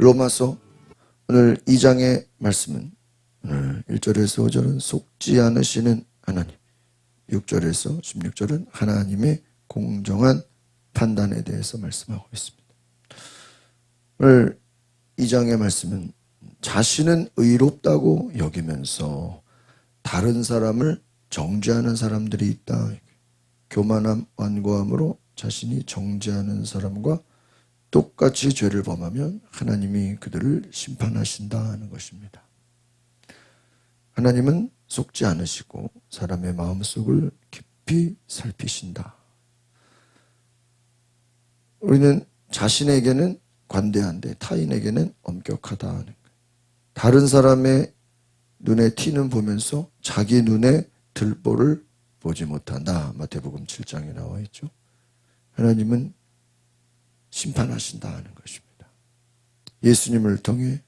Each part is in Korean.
로마서 오늘 2장의 말씀은 오늘 1절에서 5절은 속지 않으시는 하나님, 6절에서 16절은 하나님의 공정한 판단에 대해서 말씀하고 있습니다. 오늘 2장의 말씀은 자신은 의롭다고 여기면서 다른 사람을 정죄하는 사람들이 있다. 교만함, 완고함으로 자신이 정죄하는 사람과 똑같이 죄를 범하면 하나님이 그들을 심판하신다 하는 것입니다. 하나님은 속지 않으시고 사람의 마음속을 깊이 살피신다. 우리는 자신에게는 관대한데 타인에게는 엄격하다 하는 거예요. 다른 사람의 눈에 티는 보면서 자기 눈에 들보를 보지 못한다. 마태복음 7장에 나와 있죠. 하나님은 심판하신다 하는 것입니다. 예수님을 통해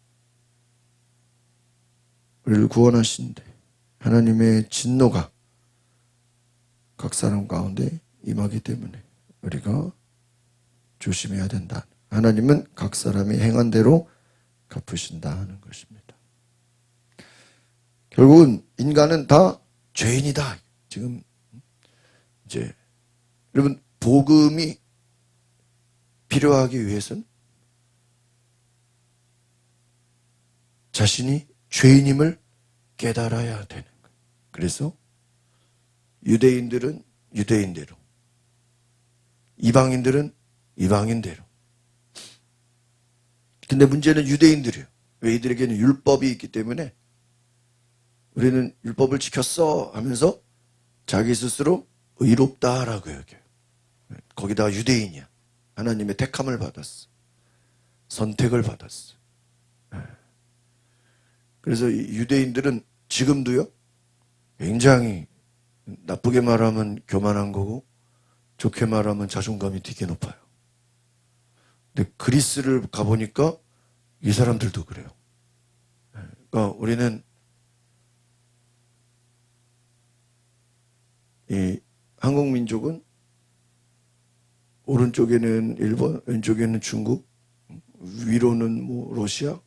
우리를 구원하신데 하나님의 진노가 각 사람 가운데 임하기 때문에 우리가 조심해야 된다. 하나님은 각 사람이 행한 대로 갚으신다 하는 것입니다. 결국은 인간은 다 죄인이다. 지금 이제 여러분 복음이 필요하기 위해서는 자신이 죄인임을 깨달아야 되는 거예요. 그래서 유대인들은 유대인대로, 이방인들은 이방인대로. 근데 문제는 유대인들이에요. 왜 이들에게는 율법이 있기 때문에 우리는 율법을 지켰어 하면서 자기 스스로 의롭다라고 여겨요. 거기다가 유대인이야. 하나님의 택함을 받았어. 선택을 받았어. 그래서 유대인들은 지금도요, 굉장히 나쁘게 말하면 교만한 거고 좋게 말하면 자존감이 되게 높아요. 근데 그리스를 가보니까 이 사람들도 그래요. 그러니까 우리는 이 한국 민족은 오른쪽에는 일본, 왼쪽에는 중국, 위로는 뭐 러시아,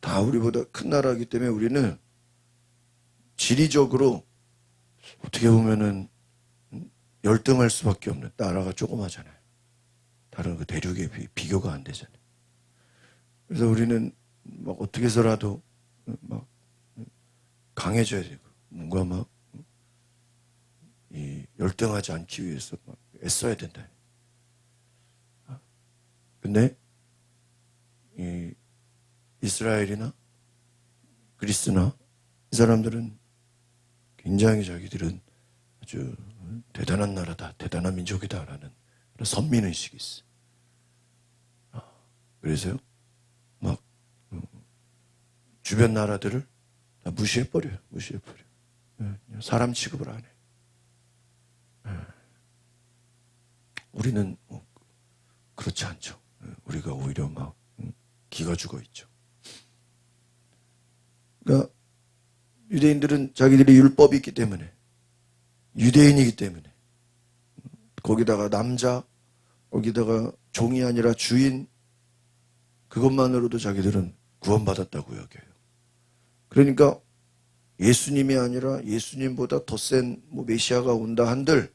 다 우리보다 큰 나라이기 때문에 우리는 지리적으로 어떻게 보면은 열등할 수밖에 없는, 나라가 조그마잖아요. 다른 그 대륙에 비교가 안 되잖아요. 그래서 우리는 막 어떻게 해서라도 막 강해져야 되고 뭔가 막 이 열등하지 않기 위해서 막 애써야 된다. 근데 이 이스라엘이나 그리스나 이 사람들은 굉장히 자기들은 아주 대단한 나라다, 대단한 민족이다라는 그런 선민의식이 있어. 그래서요, 막 주변 나라들을 다 무시해버려요. 무시해버려. 사람 취급을 안 해. 우리는 그렇지 않죠. 우리가 오히려 막 기가 죽어 있죠. 그러니까 유대인들은 자기들이 율법이 있기 때문에, 유대인이기 때문에, 거기다가 남자, 거기다가 종이 아니라 주인, 그것만으로도 자기들은 구원받았다고 여겨요. 그러니까 예수님이 아니라 예수님보다 더 센 메시아가 온다 한들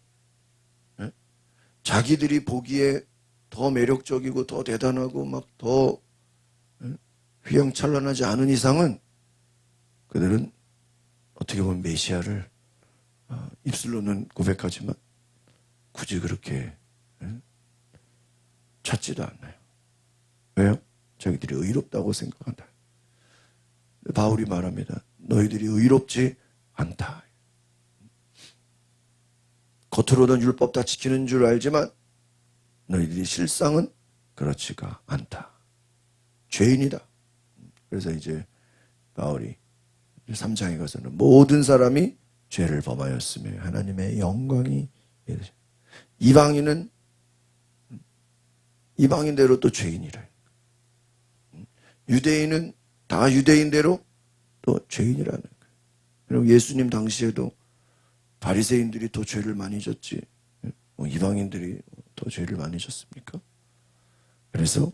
자기들이 보기에 더 매력적이고 더 대단하고 막 더 휘황찬란하지 않은 이상은 그들은 어떻게 보면 메시아를 입술로는 고백하지만 굳이 그렇게 찾지도 않나요? 왜요? 자기들이 의롭다고 생각한다. 바울이 말합니다. 너희들이 의롭지 않다. 겉으로는 율법 다 지키는 줄 알지만 너희들이 실상은 그렇지가 않다. 죄인이다. 그래서 이제 바울이 3장에 가서는 모든 사람이 죄를 범하였으며 하나님의 영광이 이방인은 이방인대로 또 죄인이래. 유대인은 다 유대인대로 또 죄인이라는 거예요. 그리고 예수님 당시에도 바리새인들이 더 죄를 많이 졌지 이방인들이 더 죄를 많이 졌습니까? 그래서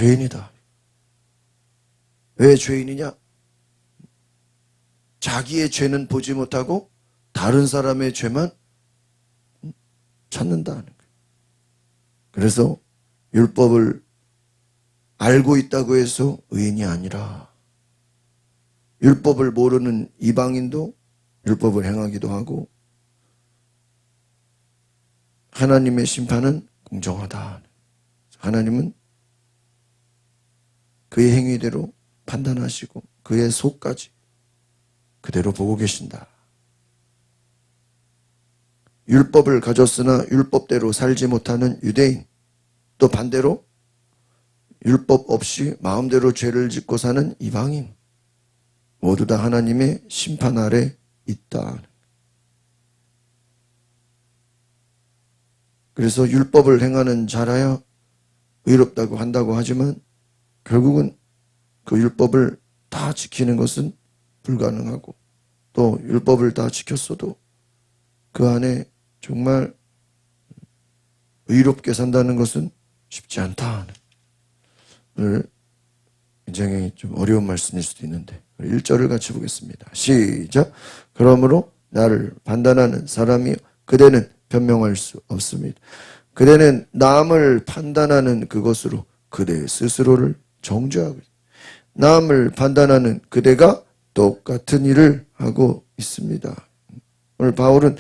죄인이다. 왜 죄인이냐? 자기의 죄는 보지 못하고 다른 사람의 죄만 찾는다는 거예요. 그래서 율법을 알고 있다고 해서 의인이 아니라 율법을 모르는 이방인도 율법을 행하기도 하고 하나님의 심판은 공정하다. 하나님은 그의 행위대로 판단하시고 그의 속까지 그대로 보고 계신다. 율법을 가졌으나 율법대로 살지 못하는 유대인, 또 반대로 율법 없이 마음대로 죄를 짓고 사는 이방인, 모두 다 하나님의 심판 아래 있다. 그래서 율법을 행하는 자라야 의롭다고 한다고 하지만 결국은 그 율법을 다 지키는 것은 불가능하고 또 율법을 다 지켰어도 그 안에 정말 의롭게 산다는 것은 쉽지 않다. 오늘 굉장히 좀 어려운 말씀일 수도 있는데 1절을 같이 보겠습니다. 시작. 그러므로 나를 판단하는 사람이 그대는 변명할 수 없습니다. 그대는 남을 판단하는 그것으로 그대 스스로를 정죄하고 있습니다. 남을 판단하는 그대가 똑같은 일을 하고 있습니다. 오늘 바울은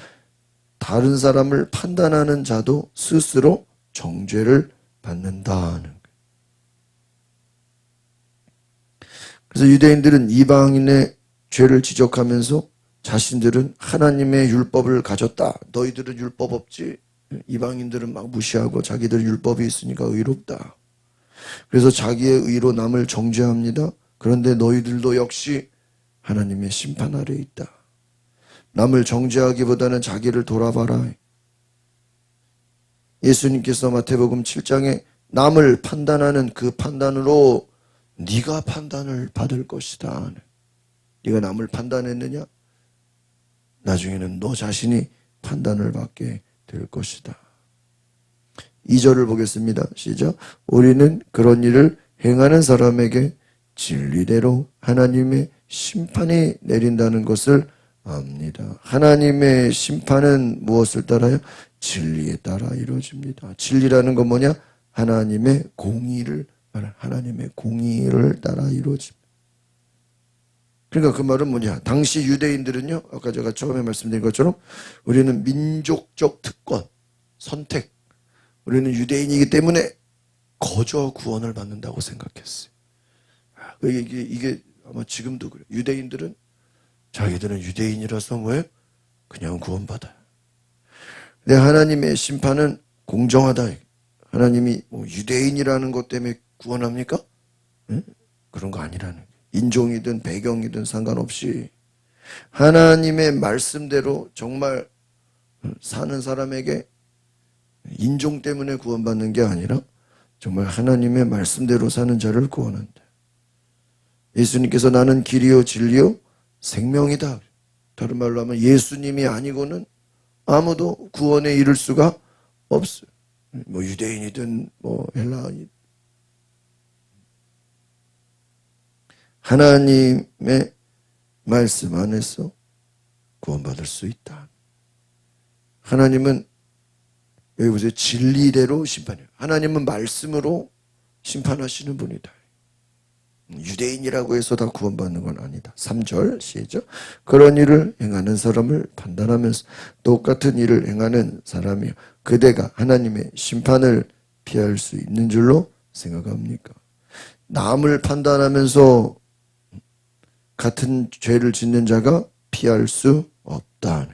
다른 사람을 판단하는 자도 스스로 정죄를 받는다는 거예요. 그래서 유대인들은 이방인의 죄를 지적하면서 자신들은 하나님의 율법을 가졌다. 너희들은 율법 없지. 이방인들은 막 무시하고 자기들 율법이 있으니까 의롭다. 그래서 자기의 의로 남을 정죄합니다. 그런데 너희들도 역시 하나님의 심판 아래 있다. 남을 정죄하기보다는 자기를 돌아봐라. 예수님께서 마태복음 7장에 남을 판단하는 그 판단으로 네가 판단을 받을 것이다. 네가 남을 판단했느냐? 나중에는 너 자신이 판단을 받게 될 것이다. 2절을 보겠습니다. 시작. 우리는 그런 일을 행하는 사람에게 진리대로 하나님의 심판이 내린다는 것을 압니다. 하나님의 심판은 무엇을 따라요? 진리에 따라 이루어집니다. 진리라는 건 뭐냐? 하나님의 공의를 따라 이루어집니다. 그러니까 그 말은 뭐냐? 당시 유대인들은요, 아까 제가 처음에 말씀드린 것처럼 우리는 민족적 특권, 선택, 우리는 유대인이기 때문에 거저 구원을 받는다고 생각했어요. 이게 아마 지금도 그래요. 유대인들은 자기들은 유대인이라서 뭐예요? 그냥 구원받아요. 근데 하나님의 심판은 공정하다. 하나님이 뭐 유대인이라는 것 때문에 구원합니까? 응? 그런 거 아니라는 거예요. 인종이든 배경이든 상관없이 하나님의 말씀대로 정말 사는 사람에게 인종 때문에 구원받는 게 아니라 정말 하나님의 말씀대로 사는 자를 구원한다. 예수님께서 나는 길이요 진리요 생명이다. 다른 말로 하면 예수님이 아니고는 아무도 구원에 이를 수가 없어요. 뭐 유대인이든 뭐 헬라인, 하나님의 말씀 안에서 구원받을 수 있다. 하나님은 여기 보세요. 진리대로 심판해요. 하나님은 말씀으로 심판하시는 분이다. 유대인이라고 해서 다 구원받는 건 아니다. 3절 시작. 그런 일을 행하는 사람을 판단하면서 똑같은 일을 행하는 사람이요 그대가 하나님의 심판을 피할 수 있는 줄로 생각합니까? 남을 판단하면서 같은 죄를 짓는 자가 피할 수 없다.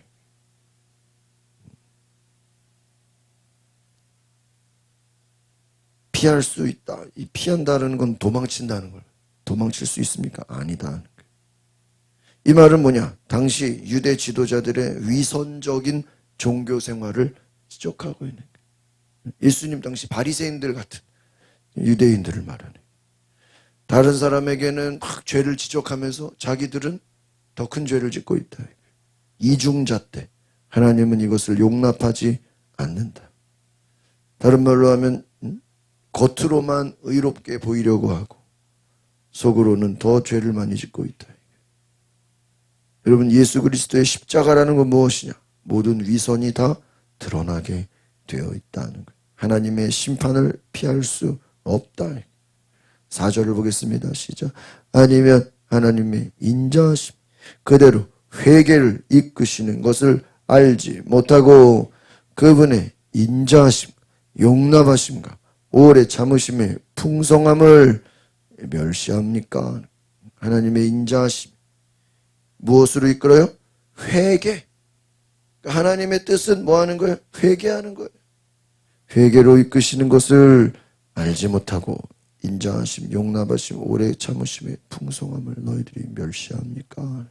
피할 수 있다. 이 피한다는 건 도망친다는 걸. 도망칠 수 있습니까? 아니다. 이 말은 뭐냐? 당시 유대 지도자들의 위선적인 종교 생활을 지적하고 있는 거예요. 예수님 당시 바리새인들 같은 유대인들을 말하네. 다른 사람에게는 막 죄를 지적하면서 자기들은 더 큰 죄를 짓고 있다. 이중잣대. 하나님은 이것을 용납하지 않는다. 다른 말로 하면 겉으로만 의롭게 보이려고 하고 속으로는 더 죄를 많이 짓고 있다. 여러분, 예수 그리스도의 십자가라는 건 무엇이냐? 모든 위선이 다 드러나게 되어 있다는 거예요. 하나님의 심판을 피할 수 없다. 4절을 보겠습니다. 시작. 아니면 하나님의 인자하심 그대로 회개를 이끄시는 것을 알지 못하고 그분의 인자하심 용납하심과 오래 참으심의 풍성함을 멸시합니까? 하나님의 인자하심 무엇으로 이끌어요? 회개. 하나님의 뜻은 뭐 하는 거예요? 회개하는 거예요. 회개로 이끄시는 것을 알지 못하고 인자하심, 용납하심, 오래 참으심의 풍성함을 너희들이 멸시합니까?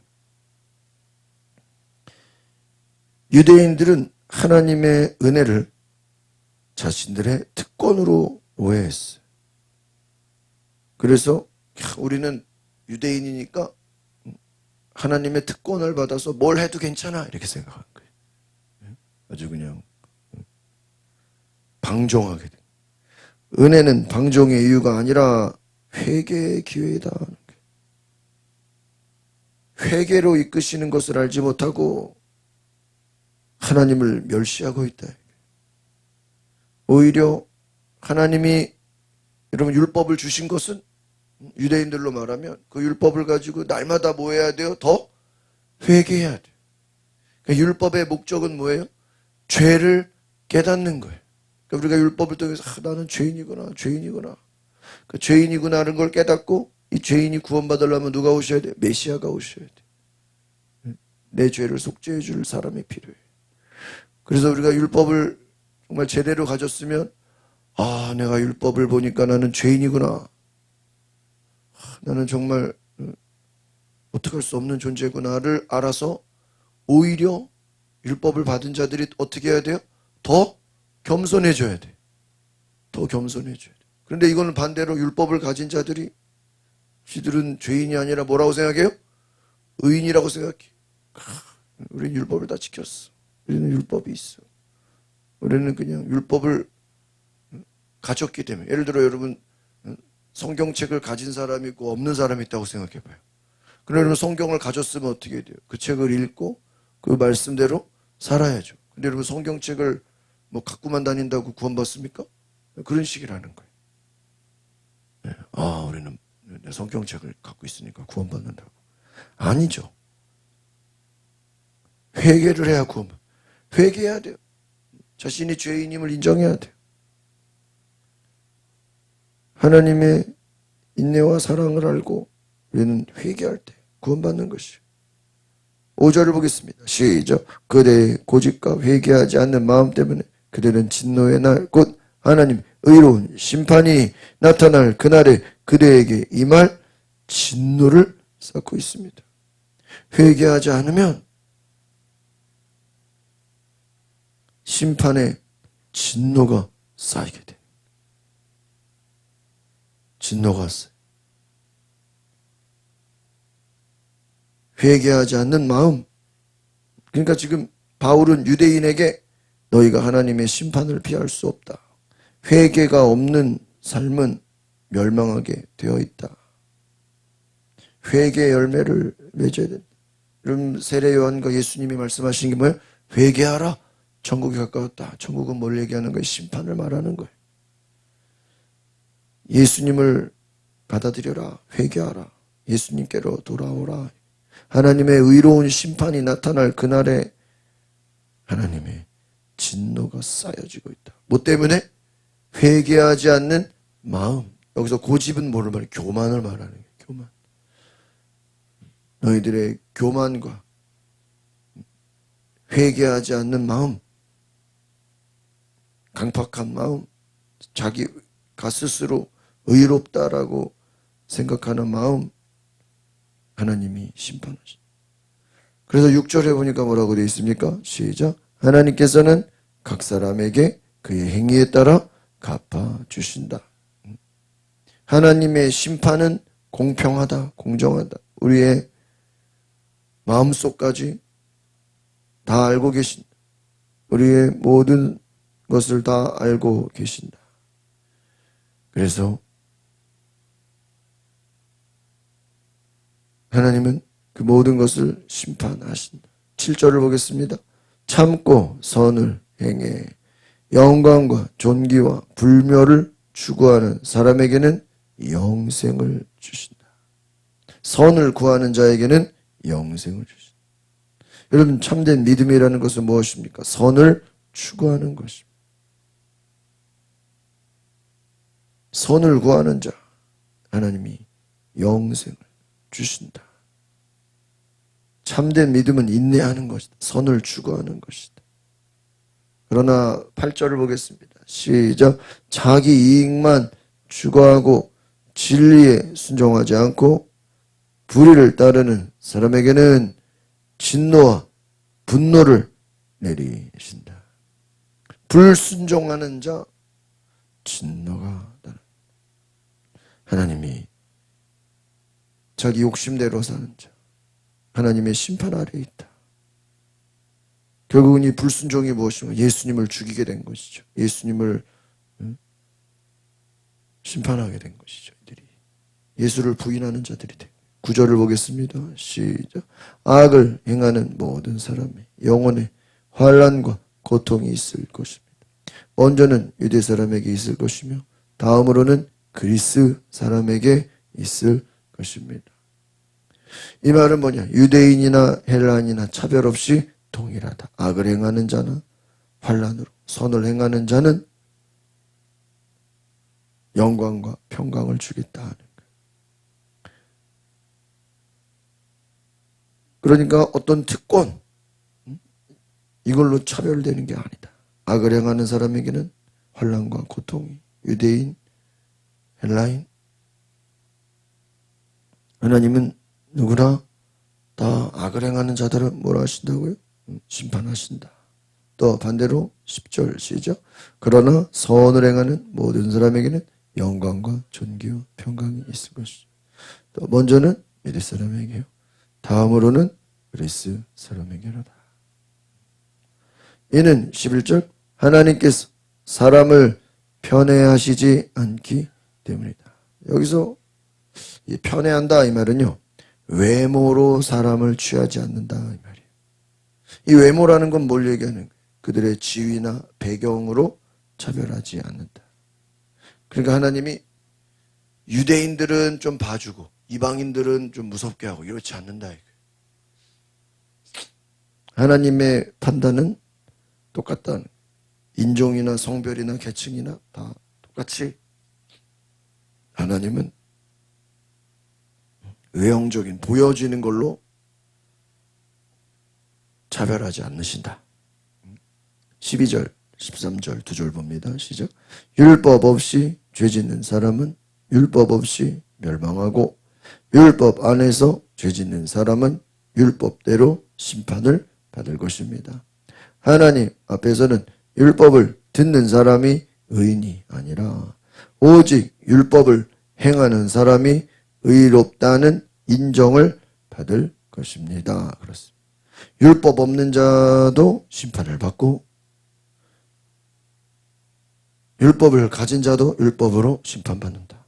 유대인들은 하나님의 은혜를 자신들의 특권으로 오해했어요. 그래서 우리는 유대인이니까 하나님의 특권을 받아서 뭘 해도 괜찮아 이렇게 생각한 거예요. 아주 그냥 방종하게 된 거예요. 은혜는 방종의 이유가 아니라 회개의 기회이다. 회개로 이끄시는 것을 알지 못하고 하나님을 멸시하고 있다. 오히려 하나님이 여러분 율법을 주신 것은 유대인들로 말하면 그 율법을 가지고 날마다 뭐 해야 돼요? 더 회개해야 돼요. 그러니까 율법의 목적은 뭐예요? 죄를 깨닫는 거예요. 그러니까 우리가 율법을 통해서 나는 죄인이구나. 그 죄인이구나라는 걸 깨닫고 이 죄인이 구원받으려면 누가 오셔야 돼요? 메시아가 오셔야 돼요. 내 죄를 속죄해 줄 사람이 필요해요. 그래서 우리가 율법을 정말 제대로 가졌으면 내가 율법을 보니까 나는 죄인이구나. 나는 정말 어떻게 할 수 없는 존재구나를 알아서 오히려 율법을 받은 자들이 어떻게 해야 돼요? 더 겸손해져야 돼. 더 겸손해져야 돼. 그런데 이거는 반대로 율법을 가진 자들이 지들은 죄인이 아니라 뭐라고 생각해요? 의인이라고 생각해. 우리는 율법을 다 지켰어. 우리는 율법이 있어. 우리는 그냥 율법을 가졌기 때문에. 예를 들어 여러분 성경책을 가진 사람이 있고 없는 사람이 있다고 생각해 봐요. 그러면 성경을 가졌으면 어떻게 돼요? 그 책을 읽고 그 말씀대로 살아야죠. 근데 여러분 성경책을 뭐 갖고만 다닌다고 구원받습니까? 그런 식이라는 거예요. 우리는 성경책을 갖고 있으니까 구원받는다고. 아니죠. 회개를 해야 구원받아요. 회개해야 돼요. 자신이 죄인임을 인정해야 돼요. 하나님의 인내와 사랑을 알고 우리는 회개할 때 구원받는 것이에요. 5절을 보겠습니다. 시작. 그대의 고집과 회개하지 않는 마음 때문에 그대는 진노의 날 곧 하나님 의로운 심판이 나타날 그날에 그대에게 임할 진노를 쌓고 있습니다. 회개하지 않으면 심판의 진노가 쌓이게 돼. 진노가 왔어요. 회개하지 않는 마음. 그러니까 지금 바울은 유대인에게 너희가 하나님의 심판을 피할 수 없다. 회개가 없는 삶은 멸망하게 되어 있다. 회개의 열매를 맺어야 된다. 여러분 세례 요한과 예수님이 말씀하신 게 뭐예요? 회개하라. 천국이 가까웠다. 천국은 뭘 얘기하는 거예요? 심판을 말하는 거예요. 예수님을 받아들여라. 회개하라. 예수님께로 돌아오라. 하나님의 의로운 심판이 나타날 그날에 하나님의 진노가 쌓여지고 있다. 뭐 때문에? 회개하지 않는 마음. 여기서 고집은 뭐를 말해요? 교만을 말하는 거예요. 교만. 너희들의 교만과 회개하지 않는 마음, 강팍한 마음, 자기가 스스로 의롭다라고 생각하는 마음, 하나님이 심판하신다. 그래서 6절에 보니까 뭐라고 되어 있습니까? 시작. 하나님께서는 각 사람에게 그의 행위에 따라 갚아주신다. 하나님의 심판은 공평하다, 공정하다. 우리의 마음속까지 다 알고 계신다. 우리의 모든 것을 다 알고 계신다. 그래서 하나님은 그 모든 것을 심판하신다. 7절을 보겠습니다. 참고 선을 행해 영광과 존귀와 불멸을 추구하는 사람에게는 영생을 주신다. 선을 구하는 자에게는 영생을 주신다. 여러분, 참된 믿음이라는 것은 무엇입니까? 선을 추구하는 것입니다. 선을 구하는 자, 하나님이 영생을 주신다. 참된 믿음은 인내하는 것이다. 선을 추구하는 것이다. 그러나 8절을 보겠습니다. 시작. 자기 이익만 추구하고 진리에 순종하지 않고 불의를 따르는 사람에게는 진노와 분노를 내리신다. 불순종하는 자 진노가 따른다. 하나님이 자기 욕심대로 사는 자, 하나님의 심판 아래에 있다. 결국은 이 불순종이 무엇이며 예수님을 죽이게 된 것이죠. 예수님을 심판하게 된 것이죠. 이들이 예수를 부인하는 자들이 돼. 9절을 보겠습니다. 시작. 악을 행하는 모든 사람이 영혼에 환난과 고통이 있을 것입니다. 먼저는 유대 사람에게 있을 것이며 다음으로는 그리스 사람에게 있을 것입니다. 이 말은 뭐냐? 유대인이나 헬라인이나 차별 없이 동일하다. 악을 행하는 자나 환난으로, 선을 행하는 자는 영광과 평강을 주겠다 하는 거예요. 그러니까 어떤 특권, 이걸로 차별되는 게 아니다. 악을 행하는 사람에게는 환난과 고통이, 유대인, 헬라인, 하나님은 누구나 다 악을 행하는 자들은 뭐라 하신다고요? 심판하신다. 또 반대로 10절 시작. 그러나 선을 행하는 모든 사람에게는 영광과 존귀와 평강이 있을 것이죠. 또 먼저는 유대 사람에게요. 다음으로는 그리스 사람에게로다. 이는 11절 하나님께서 사람을 편애하시지 않기 때문이다. 여기서 이 편애한다 이 말은요, 외모로 사람을 취하지 않는다 이 말이에요. 이 외모라는 건 뭘 얘기하는 거예요? 그들의 지위나 배경으로 차별하지 않는다. 그러니까 하나님이 유대인들은 좀 봐주고 이방인들은 좀 무섭게 하고 이렇지 않는다 이거예요. 하나님의 판단은 똑같다는 거예요. 인종이나 성별이나 계층이나 다 똑같이 하나님은 외형적인 보여지는 걸로 차별하지 않으신다. 12절, 13절 두 절 봅니다. 시작. 율법 없이 죄짓는 사람은 율법 없이 멸망하고 율법 안에서 죄짓는 사람은 율법대로 심판을 받을 것입니다. 하나님 앞에서는 율법을 듣는 사람이 의인이 아니라 오직 율법을 행하는 사람이 의롭다는 인정을 받을 것입니다. 그렇습니다. 율법 없는 자도 심판을 받고 율법을 가진 자도 율법으로 심판받는다.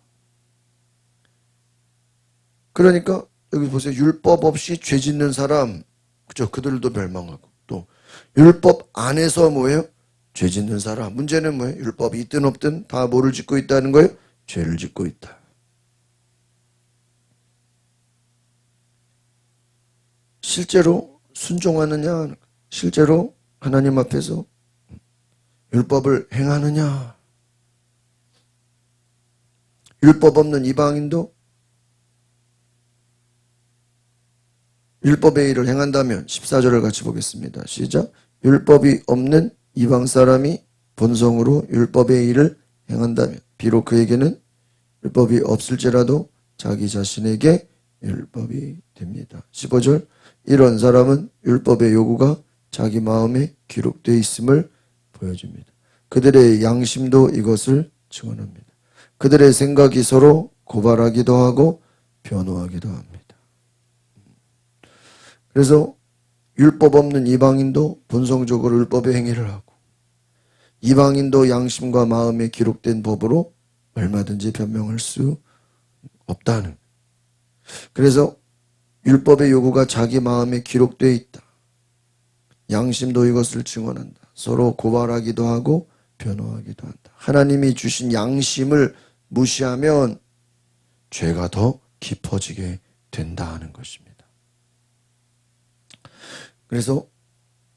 그러니까 여기 보세요. 율법 없이 죄 짓는 사람, 그죠? 그들도 멸망하고 또 율법 안에서 뭐예요? 죄 짓는 사람. 문제는 뭐예요? 율법이 있든 없든 다 뭐를 짓고 있다는 거예요? 죄를 짓고 있다. 실제로 순종하느냐? 실제로 하나님 앞에서 율법을 행하느냐? 율법 없는 이방인도 율법의 일을 행한다면 14절을 같이 보겠습니다. 시작. 율법이 없는 이방 사람이 본성으로 율법의 일을 행한다면 비록 그에게는 율법이 없을지라도 자기 자신에게 율법이 됩니다. 15절. 이런 사람은 율법의 요구가 자기 마음에 기록되어 있음을 보여줍니다. 그들의 양심도 이것을 증언합니다. 그들의 생각이 서로 고발하기도 하고 변호하기도 합니다. 그래서 율법 없는 이방인도 본성적으로 율법의 행위를 하고 이방인도 양심과 마음에 기록된 법으로 얼마든지 변명할 수 없다는. 그래서 율법의 요구가 자기 마음에 기록되어 있다. 양심도 이것을 증언한다. 서로 고발하기도 하고 변호하기도 한다. 하나님이 주신 양심을 무시하면 죄가 더 깊어지게 된다는 것입니다. 그래서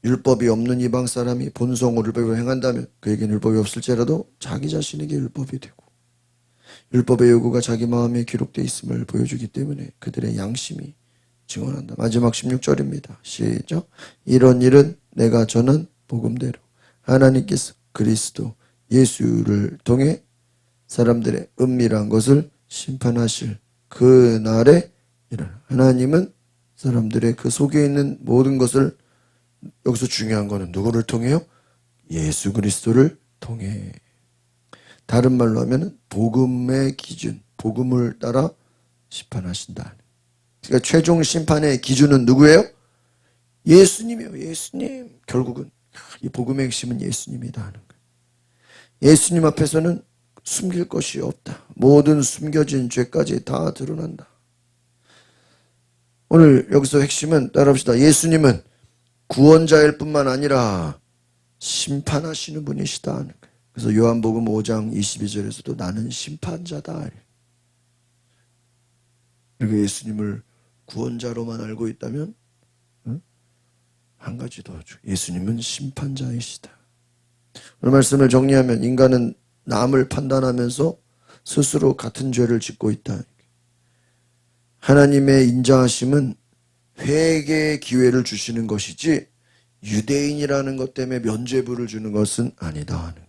율법이 없는 이방 사람이 본성으로 율법을 행한다면 그에게는 율법이 없을지라도 자기 자신에게 율법이 되고, 율법의 요구가 자기 마음에 기록되어 있음을 보여주기 때문에 그들의 양심이 증언한다. 마지막 16절입니다. 시작. 이런 일은 내가 전한 복음대로 하나님께서 그리스도 예수를 통해 사람들의 은밀한 것을 심판하실 그 날에 일어나. 하나님은 사람들의 그 속에 있는 모든 것을, 여기서 중요한 거는 누구를 통해요? 예수 그리스도를 통해. 다른 말로 하면 복음의 기준, 복음을 따라 심판하신다. 그러니까 최종 심판의 기준은 누구예요? 예수님이에요. 예수님. 결국은 이 복음의 핵심은 예수님이다 하는 거예요. 예수님 앞에서는 숨길 것이 없다. 모든 숨겨진 죄까지 다 드러난다. 오늘 여기서 핵심은 따라합시다. 예수님은 구원자일 뿐만 아니라 심판하시는 분이시다 하는 거예요. 그래서 요한복음 5장 22절에서도 나는 심판자다. 그리고 예수님을 구원자로만 알고 있다면 한 가지 더 줘. 예수님은 심판자이시다. 오늘 말씀을 정리하면 인간은 남을 판단하면서 스스로 같은 죄를 짓고 있다. 하나님의 인자하심은 회개의 기회를 주시는 것이지 유대인이라는 것 때문에 면죄부를 주는 것은 아니다 하는 거예요.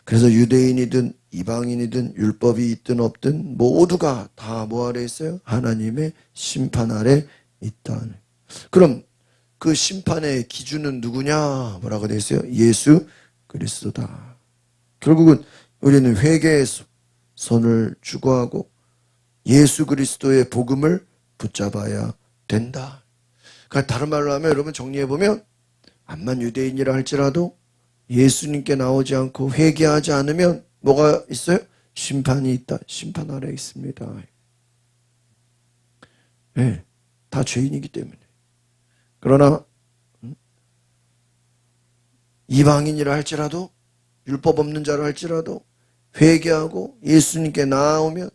그래서 유대인이든 이방인이든 율법이 있든 없든 모두가 다 뭐 아래 있어요? 하나님의 심판 아래 있다. 그럼 그 심판의 기준은 누구냐? 뭐라고 되어 있어요? 예수 그리스도다. 결국은 우리는 회개에서 선을 추구하고 예수 그리스도의 복음을 붙잡아야 된다. 그러니까 다른 말로 하면 여러분 정리해보면 암만 유대인이라 할지라도 예수님께 나오지 않고 회개하지 않으면 뭐가 있어요? 심판이 있다. 심판 아래 있습니다. 네, 다 죄인이기 때문에. 그러나 이방인이라 할지라도 율법 없는 자라 할지라도 회개하고 예수님께 나아오면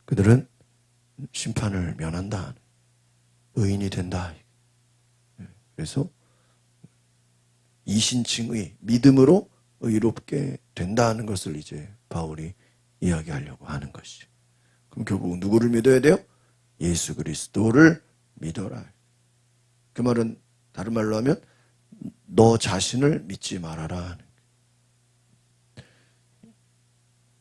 그들은 심판을 면한다. 의인이 된다. 그래서 이신칭의, 믿음으로 의롭게 된다는 것을 이제 바울이 이야기하려고 하는 것이죠. 그럼 결국 누구를 믿어야 돼요? 예수 그리스도를 믿어라. 그 말은 다른 말로 하면 너 자신을 믿지 말아라.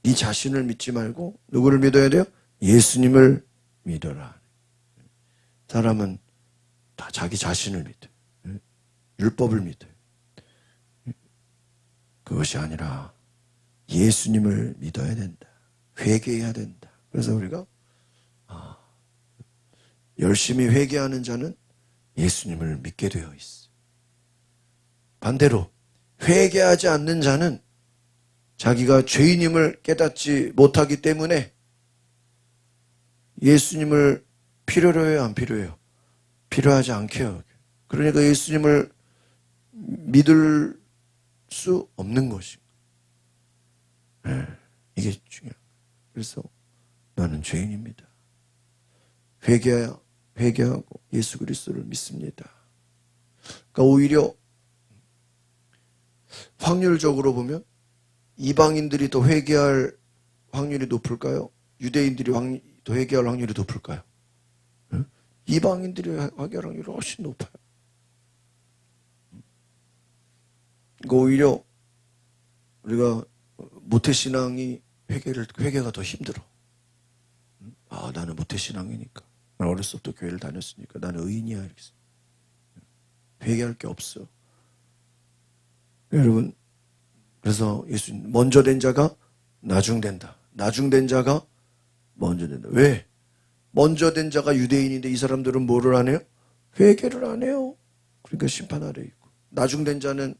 네 자신을 믿지 말고 누구를 믿어야 돼요? 예수님을 믿어라. 사람은 다 자기 자신을 믿어요. 율법을 믿어요. 그것이 아니라 예수님을 믿어야 된다. 회개해야 된다. 그래서 우리가 열심히 회개하는 자는 예수님을 믿게 되어 있어. 반대로 회개하지 않는 자는 자기가 죄인임을 깨닫지 못하기 때문에 예수님을 필요로 해요, 안 필요해요? 필요하지 않게 해요. 그러니까 예수님을 믿을 수 없는 것입니다. 네, 이게 중요해요. 그래서 나는 죄인입니다. 회개하고 예수 그리스도를 믿습니다. 그러니까 오히려 확률적으로 보면 이방인들이 더 회개할 확률이 높을까요? 유대인들이 더 회개할 확률이 높을까요? 응? 이방인들이 회개할 확률이 훨씬 높아요. 그러니까 오히려 우리가 모태신앙이 회개가 더 힘들어. 나는 모태신앙이니까. 난 어렸을 때부터 교회를 다녔으니까 나는 의인이야. 이렇게. 회개할 게 없어. 여러분, 그래서 예수님 먼저 된 자가 나중된다. 나중된 자가 먼저 된다. 왜? 먼저 된 자가 유대인인데 이 사람들은 뭐를 안 해요? 회개를 안 해요. 그러니까 심판 아래 있고. 나중된 자는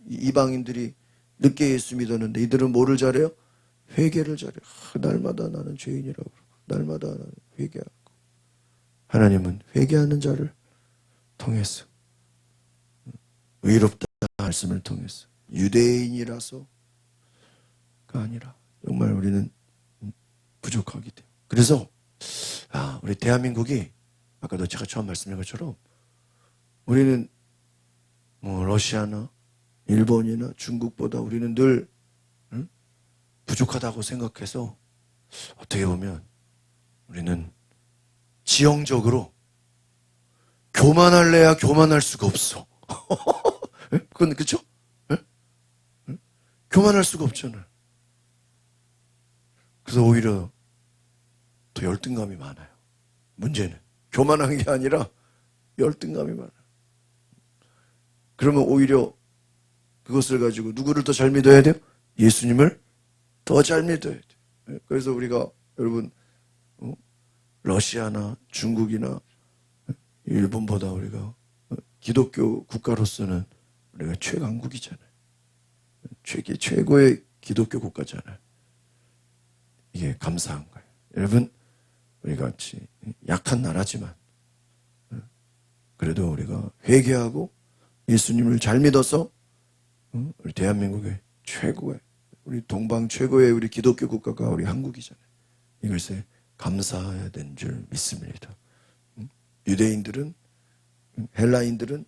이방인들이 늦게 예수 믿었는데 이들은 뭐를 잘해요? 회개를 잘해. 날마다 나는 죄인이라고 그러고 날마다 나는 회개하고. 하나님은 회개하는 자를 통해서 의롭다 말씀을 통해서 유대인이라서가 아니라 정말 우리는 부족하기 때문에. 그래서 우리 대한민국이 아까도 제가 처음 말씀드린 것처럼 우리는 뭐 러시아나 일본이나 중국보다 우리는 늘 부족하다고 생각해서 어떻게 보면 우리는 지형적으로 교만할래야 교만할 수가 없어. 그건 그렇죠? 교만할 수가 없잖아요. 그래서 오히려 더 열등감이 많아요. 문제는 교만한 게 아니라 열등감이 많아요. 그러면 오히려 그것을 가지고 누구를 더 잘 믿어야 돼요? 예수님을 더 잘 믿어야 돼요. 그래서 우리가 여러분 러시아나 중국이나 일본보다 우리가 기독교 국가로서는 우리가 최강국이잖아요. 최고의 기독교 국가잖아요. 이게 감사한 거예요. 여러분, 우리 같이 약한 나라지만 그래도 우리가 회개하고 예수님을 잘 믿어서 우리 대한민국의 최고의, 우리 동방 최고의 우리 기독교 국가가 우리 한국이잖아요. 이것에 감사해야 되는 줄 믿습니다. 유대인들은, 헬라인들은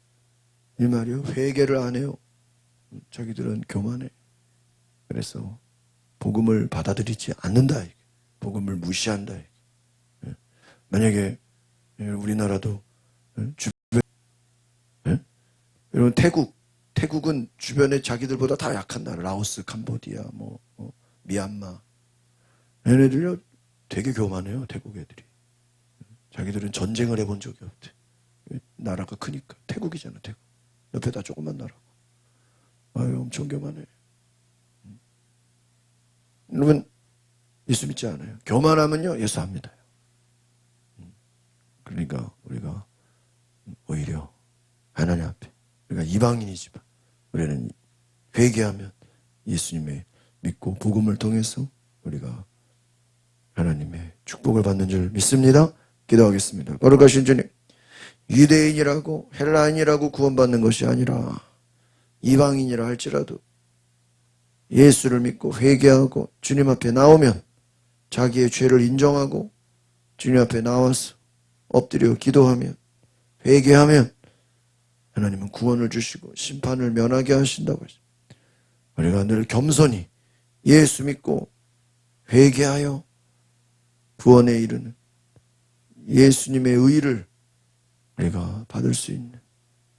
이 말이요, 회개를 안 해요. 자기들은 교만해. 그래서 복음을 받아들이지 않는다. 복음을 무시한다. 만약에 우리나라도 주변, 여러분 태국은 주변에 자기들보다 다 약한 나라, 라오스, 캄보디아, 미얀마, 얘네들요 되게 교만해요. 태국 애들이. 자기들은 전쟁을 해본 적이 없대. 나라가 크니까. 태국이잖아, 태국. 옆에다 조그만 나라고. 엄청 교만해. 여러분, 예수 믿지 않아요. 교만하면요, 예수 안 믿어요. 그러니까 우리가 오히려 하나님 앞에, 우리가 이방인이지만 우리는 회개하면 예수님의 믿고 복음을 통해서 우리가 하나님의 축복을 받는 줄 믿습니다. 기도하겠습니다. 거룩하신 주님, 유대인이라고 헬라인이라고 구원받는 것이 아니라 이방인이라 할지라도 예수를 믿고 회개하고 주님 앞에 나오면 자기의 죄를 인정하고 주님 앞에 나와서 엎드려 기도하면 회개하면 하나님은 구원을 주시고 심판을 면하게 하신다고 하십니다. 우리가 늘 겸손히 예수 믿고 회개하여 구원에 이르는 예수님의 의를 우리가 받을 수 있는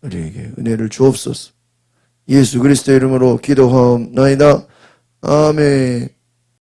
우리에게 은혜를 주옵소서. 예수 그리스도의 이름으로 기도하옵나이다. 아멘.